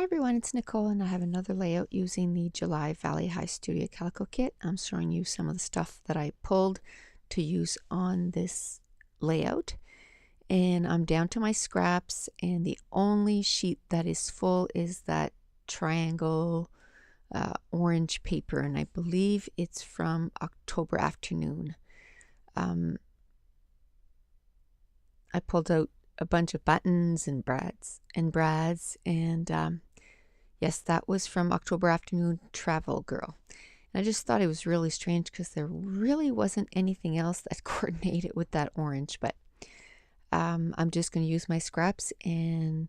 everyone, it's Nicole and I have another layout using the July Valley High Studio Calico kit. I'm showing you some of the stuff that I pulled to use on this layout. And I'm down to my scraps, and the only sheet that is full is that triangle orange paper, and I believe it's from October afternoon. I pulled out a bunch of buttons and brads, and yes, that was from October Afternoon Travel Girl. And I just thought it was really strange because there really wasn't anything else that coordinated with that orange. But I'm just going to use my scraps, and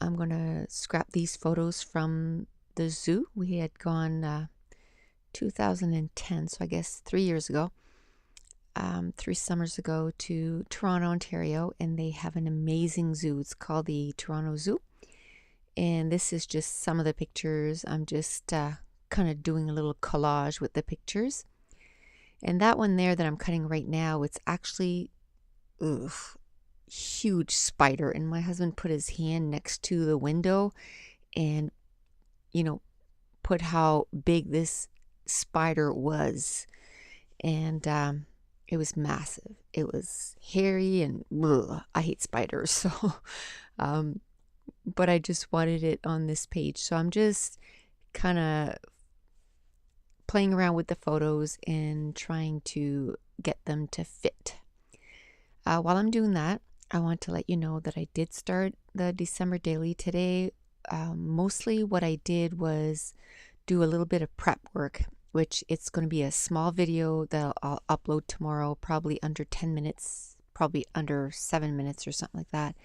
I'm going to scrap these photos from the zoo. We had gone 2010, so I guess 3 years ago. 3 summers ago to Toronto, Ontario, and they have an amazing zoo. It's called the Toronto Zoo. And this is just some of the pictures. I'm just kind of doing a little collage with the pictures. And that one there that I'm cutting right now, it's actually huge spider. And my husband put his hand next to the window and, put how big this spider was. And it was massive. It was hairy and I hate spiders. So, but I just wanted it on this page. So I'm just kind of playing around with the photos and trying to get them to fit. While I'm doing that, I want to let you know that I did start the December daily today. Mostly what I did was do a little bit of prep work, which it's going to be a small video that I'll upload tomorrow, probably under 10 minutes, probably under 7 minutes or something like that.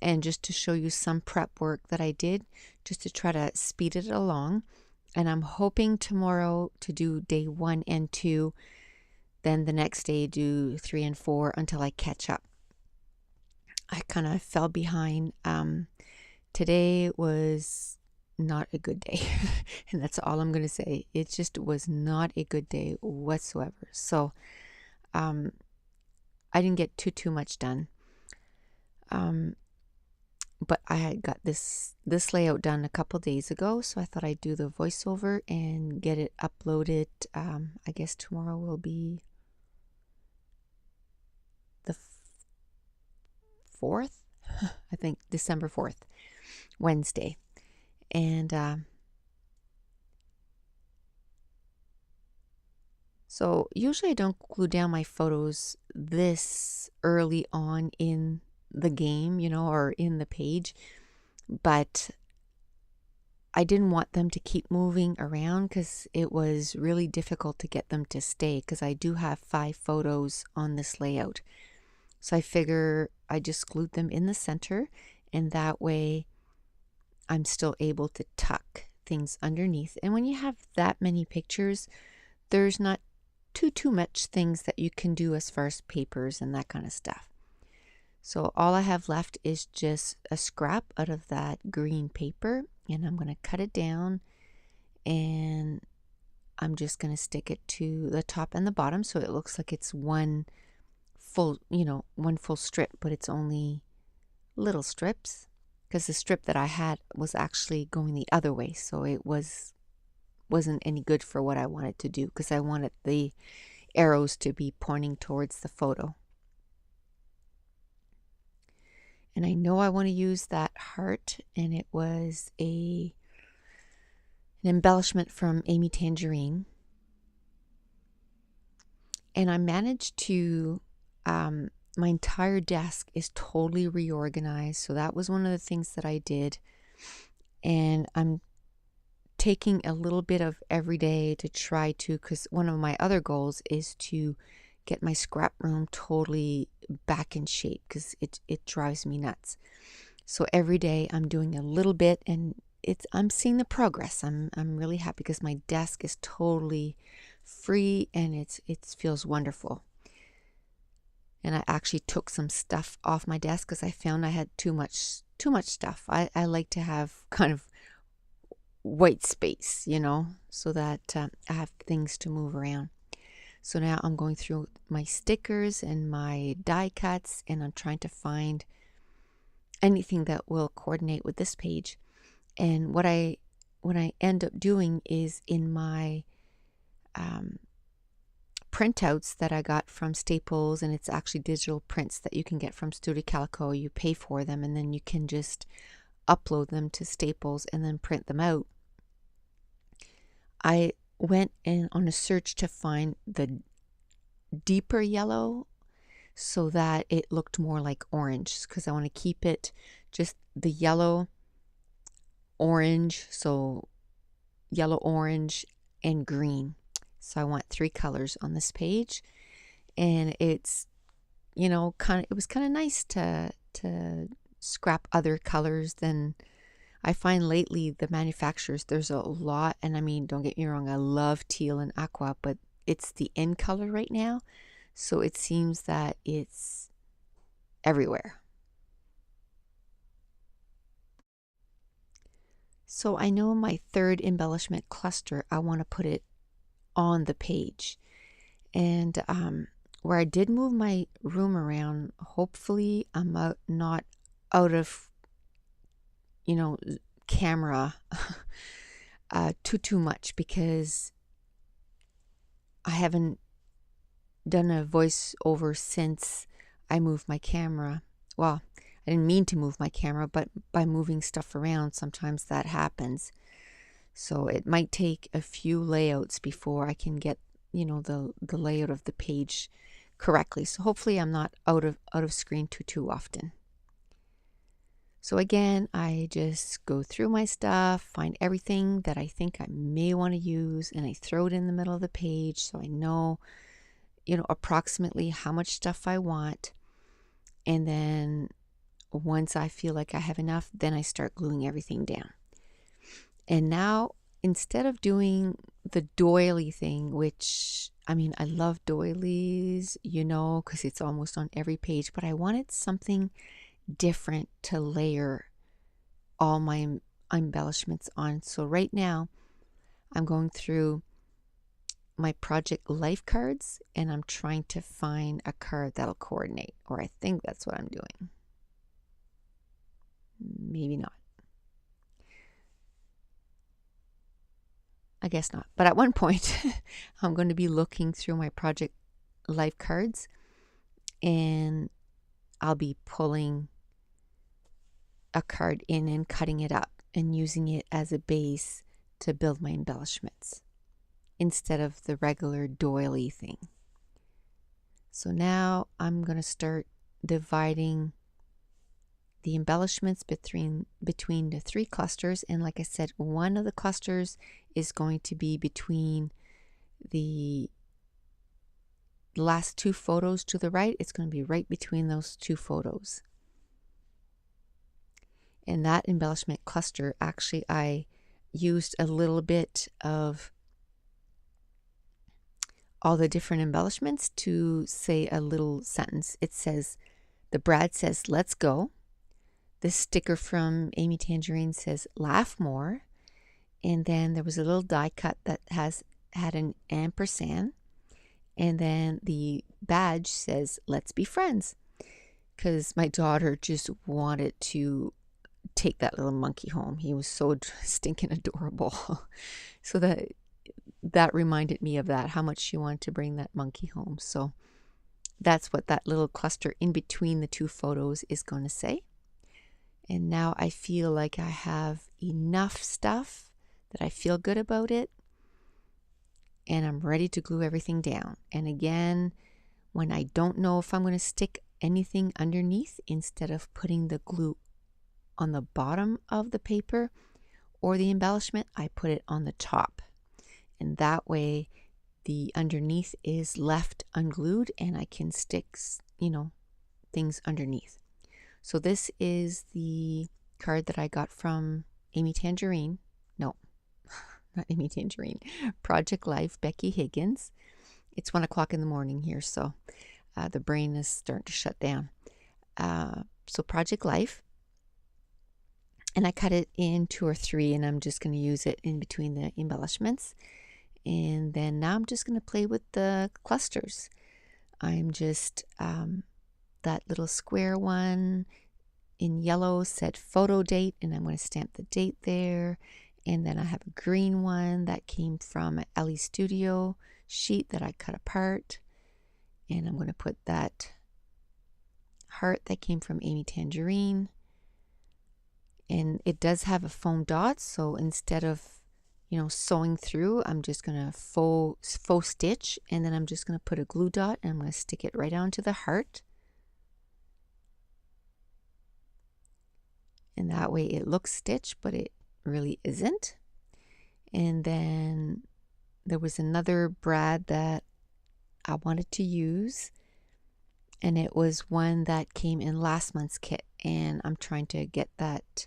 And just to show you some prep work that I did, just to try to speed it along. And I'm hoping tomorrow to do day 1 and 2, then the next day do 3 and 4 until I catch up. I kind of fell behind. Today was not a good day. And that's all I'm going to say. It just was not a good day whatsoever. So I didn't get too much done. But I had got this layout done a couple days ago, so I thought I'd do the voiceover and get it uploaded. I guess tomorrow will be the 4th, I think December 4th, Wednesday. And so usually I don't glue down my photos this early on in the game, or in the page, but I didn't want them to keep moving around because it was really difficult to get them to stay, because I do have 5 photos on this layout. So I figure I just glued them in the center, and that way I'm still able to tuck things underneath. And when you have that many pictures, there's not too much things that you can do as far as papers and that kind of stuff. So all I have left is just a scrap out of that green paper, and I'm going to cut it down, and I'm just going to stick it to the top and the bottom so it looks like it's one full strip, but it's only little strips, because the strip that I had was actually going the other way, so it wasn't any good for what I wanted to do, because I wanted the arrows to be pointing towards the photo. And I know I want to use that heart, and it was an embellishment from Amy Tangerine. And I managed to, my entire desk is totally reorganized. So that was one of the things that I did. And I'm taking a little bit of every day to try to, because one of my other goals is to get my scrap room totally back in shape, because it drives me nuts. So every day I'm doing a little bit, and I'm seeing the progress. I'm really happy because my desk is totally free, and it feels wonderful. And I actually took some stuff off my desk because I found I had too much stuff. I like to have kind of white space, so that I have things to move around. So now I'm going through my stickers and my die cuts, and I'm trying to find anything that will coordinate with this page. And what I end up doing is in my printouts that I got from Staples, and it's actually digital prints that you can get from Studio Calico. You pay for them and then you can just upload them to Staples and then print them out. I went in on a search to find the deeper yellow so that it looked more like orange, because I want to keep it just the yellow, orange, so yellow, orange, and green. So I want 3 colors on this page, and it's, you know, it was kind of nice to scrap other colors than I find lately. The manufacturers, there's a lot, and I mean, don't get me wrong, I love teal and aqua, but it's the in color right now, so it seems that it's everywhere. So I know my third embellishment cluster, I want to put it on the page. And where I did move my room around, hopefully I'm not out of, you know, camera too much, because I haven't done a voiceover since I moved my camera. Well, I didn't mean to move my camera, but by moving stuff around, sometimes that happens. So it might take a few layouts before I can get, you know, the layout of the page correctly. So hopefully I'm not out of screen too often. So again, I just go through my stuff, find everything that I think I may want to use, and I throw it in the middle of the page so I know, you know, approximately how much stuff I want. And then once I feel like I have enough, then I start gluing everything down. And now, instead of doing the doily thing, which, I mean, I love doilies, you know, because it's almost on every page, but I wanted something different to layer all my embellishments on. So right now, I'm going through my project life cards, and I'm trying to find a card that'll coordinate, or I think that's what I'm doing. Maybe not. I guess not. But at one point, I'm going to be looking through my project life cards, and I'll be pulling a card in and cutting it up and using it as a base to build my embellishments instead of the regular doily thing. So now I'm going to start dividing the embellishments between the 3 clusters. And like I said, one of the clusters is going to be between the last 2 photos to the right. It's going to be right between those 2 photos. And that embellishment cluster, actually, I used a little bit of all the different embellishments to say a little sentence. It says, the Brad says, let's go. The sticker from Amy Tangerine says, laugh more. And then there was a little die cut that had an ampersand. And then the badge says, let's be friends. Because my daughter just wanted to take that little monkey home. He was so stinking adorable. So that reminded me of that, how much she wanted to bring that monkey home. So that's what that little cluster in between the 2 photos is going to say. And now I feel like I have enough stuff that I feel good about it, and I'm ready to glue everything down. And again, when I don't know if I'm going to stick anything underneath, instead of putting the glue on the bottom of the paper or the embellishment, I put it on the top. And that way the underneath is left unglued and I can stick, you know, things underneath. So this is the card that I got from Amy Tangerine. No, not Amy Tangerine. Project Life, Becky Higgins. It's 1 o'clock in the morning here, so the brain is starting to shut down. So Project Life. And I cut it in 2 or 3, and I'm just going to use it in between the embellishments. And then now I'm just going to play with the clusters. I'm just that little square one in yellow said photo date, and I'm going to stamp the date there. And then I have a green one that came from Ellie Studio sheet that I cut apart. And I'm going to put that heart that came from Amy Tangerine. And it does have a foam dot, so instead of, sewing through, I'm just going to faux stitch, and then I'm just going to put a glue dot, and I'm going to stick it right onto the heart. And that way it looks stitched, but it really isn't. And then there was another brad that I wanted to use, and it was one that came in last month's kit, and I'm trying to get that,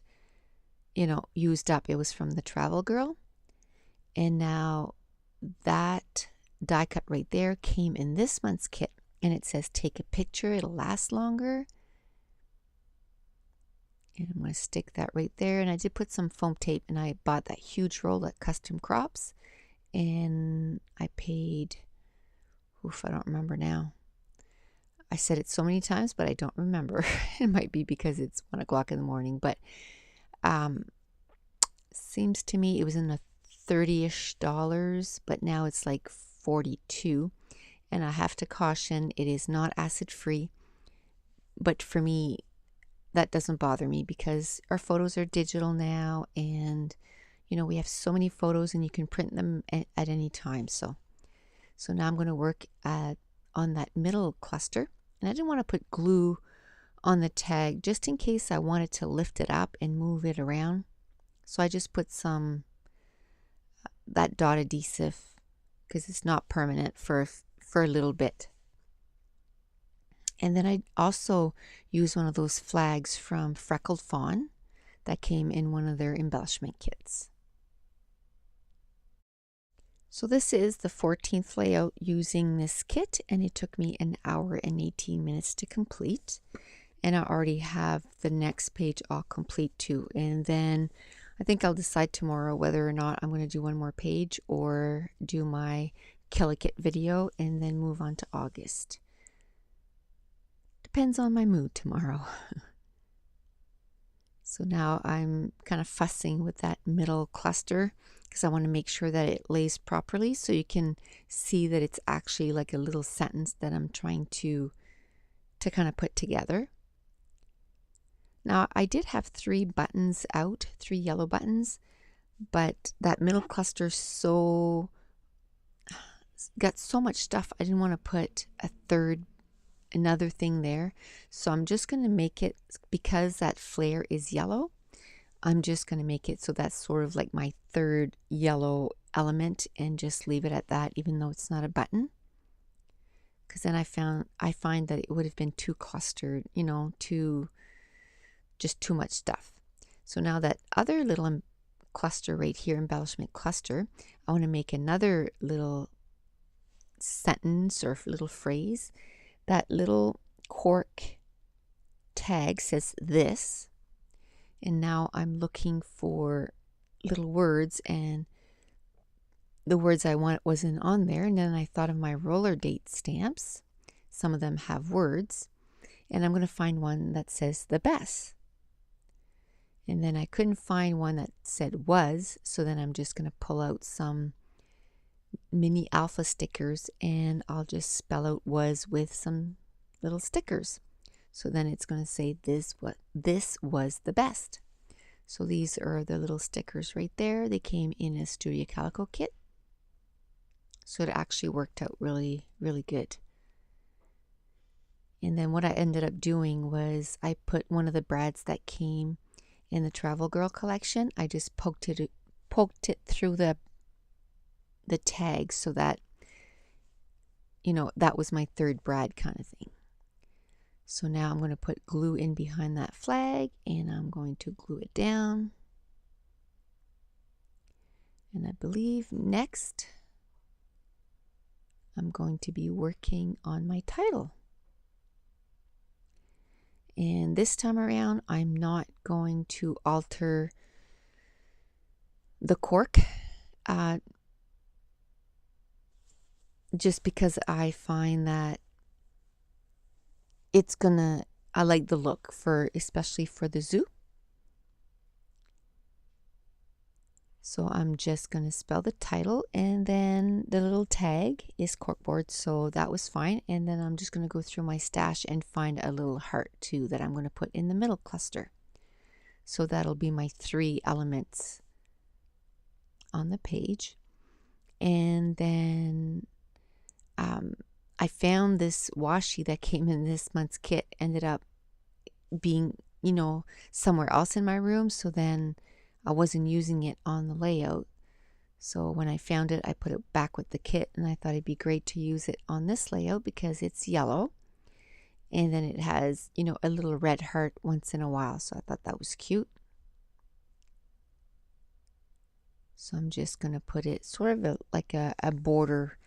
used up. It was from the Travel Girl, and now that die cut right there came in this month's kit, and it says take a picture, it'll last longer. And I'm going to stick that right there. And I did put some foam tape, and I bought that huge roll at Custom Crops, and I paid, I don't remember now. I said it so many times, but I don't remember. It might be because it's 1 o'clock in the morning, but seems to me it was in the $30-ish, but now it's like $42. And I have to caution, it is not acid free, but for me, that doesn't bother me because our photos are digital now, and we have so many photos, and you can print them at any time. So now I'm going to work on that middle cluster, and I didn't want to put glue on the tag just in case I wanted to lift it up and move it around. So I just put some that dot adhesive because it's not permanent for a little bit. And then I also used one of those flags from Freckled Fawn that came in one of their embellishment kits. So this is the 14th layout using this kit, and it took me 1 hour and 18 minutes to complete. And I already have the next page all complete too. And then I think I'll decide tomorrow whether or not I'm going to do one more page or do my Calico video and then move on to August. Depends on my mood tomorrow. So now I'm kind of fussing with that middle cluster because I want to make sure that it lays properly, so you can see that it's actually like a little sentence that I'm trying to kind of put together. Now I did have 3 buttons out, 3 yellow buttons, but that middle cluster got so much stuff, I didn't want to put another thing there. So I'm just going to make it, because that flare is yellow, I'm just going to make it so that's sort of like my 3rd yellow element, and just leave it at that, even though it's not a button. Because then I find that it would have been too clustered, just too much stuff. So now that other little cluster right here, embellishment cluster, I want to make another little sentence or little phrase. That little cork tag says this, and now I'm looking for little words, and the words I want wasn't on there. And then I thought of my roller date stamps. Some of them have words, and I'm going to find one that says the best. And then I couldn't find one that said was, so then I'm just going to pull out some mini alpha stickers, and I'll just spell out was with some little stickers. So then it's going to say this was the best. So these are the little stickers right there. They came in a Studio Calico kit. So it actually worked out really, really good. And then what I ended up doing was I put one of the brads that came in the Travel Girl collection. I just poked it through the tag, so that that was my 3rd brad kind of thing. So now I'm going to put glue in behind that flag, and I'm going to glue it down. And I believe next I'm going to be working on my title. And this time around, I'm not going to alter the cork, just because I find that it's gonna I like the look especially for the zoo. So I'm just going to spell the title, and then the little tag is corkboard, so that was fine. And then I'm just going to go through my stash and find a little heart too that I'm going to put in the middle cluster. So that'll be my 3 elements on the page. And then I found this washi that came in this month's kit, ended up being, somewhere else in my room. So then I wasn't using it on the layout. So when I found it, I put it back with the kit, and I thought it'd be great to use it on this layout because it's yellow. And then it has, a little red heart once in a while. So I thought that was cute. So I'm just going to put it sort of like a border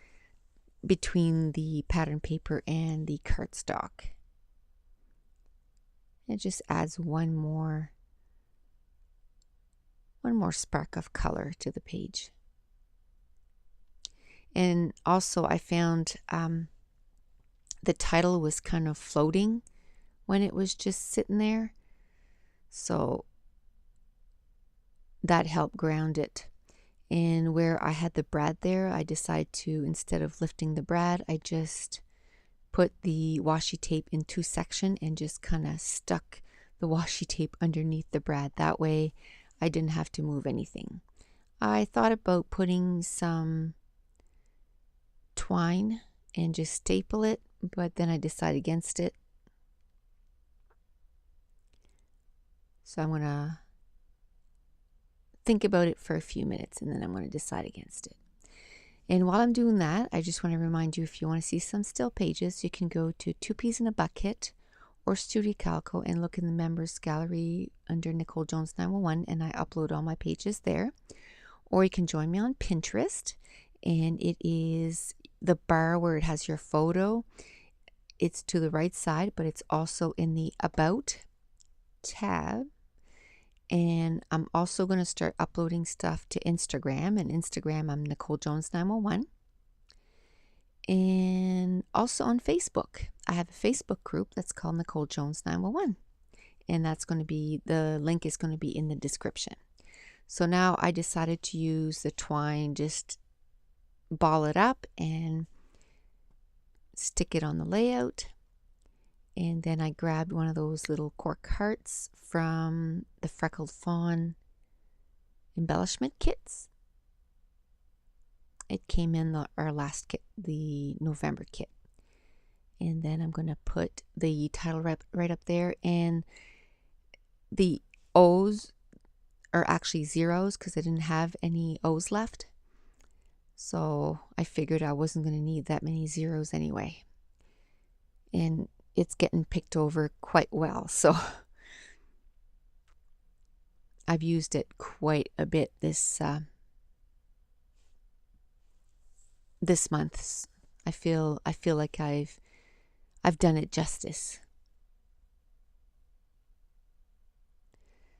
between the pattern paper and the cardstock. It just adds one more spark of color to the page. And also I found the title was kind of floating when it was just sitting there. So that helped ground it. And where I had the brad there, I decided to, instead of lifting the brad, I just put the washi tape in 2 sections and just kind of stuck the washi tape underneath the brad. That way I didn't have to move anything. I thought about putting some twine and just staple it, but then I decided against it. So I'm going to think about it for a few minutes, and then I'm going to decide against it. And while I'm doing that, I just want to remind you, if you want to see some still pages, you can go to 2 Peas in a Bucket or Studio Calico and look in the members gallery under Nicole Jones 911, and I upload all my pages there. Or you can join me on Pinterest, and it is the bar where it has your photo. It's to the right side, but it's also in the About tab. And I'm also going to start uploading stuff to Instagram. And Instagram, I'm Nicole Jones 911. And also on Facebook. I have a Facebook group that's called Nicole Jones 911. And that's going to be, the link is going to be in the description. So now I decided to use the twine, just ball it up and stick it on the layout. And then I grabbed one of those little cork hearts from the Freckled Fawn embellishment kits. It came in our last kit, the November kit. And then I'm going to put the title right up there. And the O's are actually zeros because I didn't have any O's left. So I figured I wasn't going to need that many zeros anyway. And it's getting picked over quite well. So I've used it quite a bit this month. I feel like I've done it justice.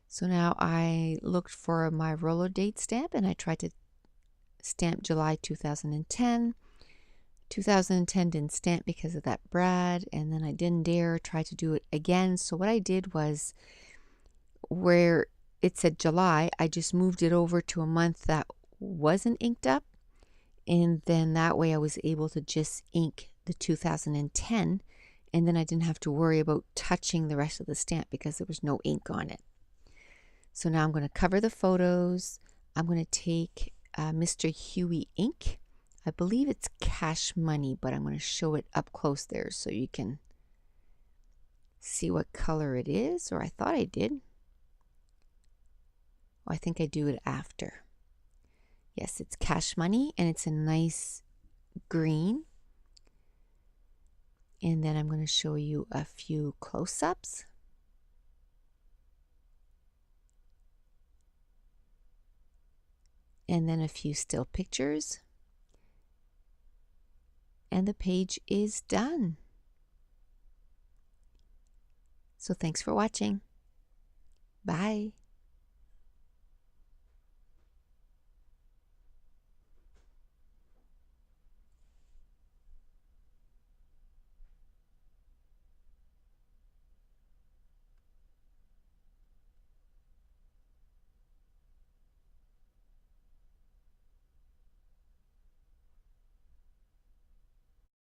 So now I looked for my roller date stamp, and I tried to stamp July 2010. 2010 didn't stamp because of that brad, and then I didn't dare try to do it again. So what I did was, where it said July, I just moved it over to a month that wasn't inked up, and then that way I was able to just ink the 2010, and then I didn't have to worry about touching the rest of the stamp because there was no ink on it. So now I'm going to cover the photos. I'm going to take Mr. Huey ink. I believe it's Cash Money, but I'm going to show it up close there so you can see what color it is, or I thought I did. Oh, I think I do it after. Yes, it's Cash Money, and it's a nice green. And then I'm going to show you a few close-ups. And then a few still pictures. And the page is done. So thanks for watching. Bye.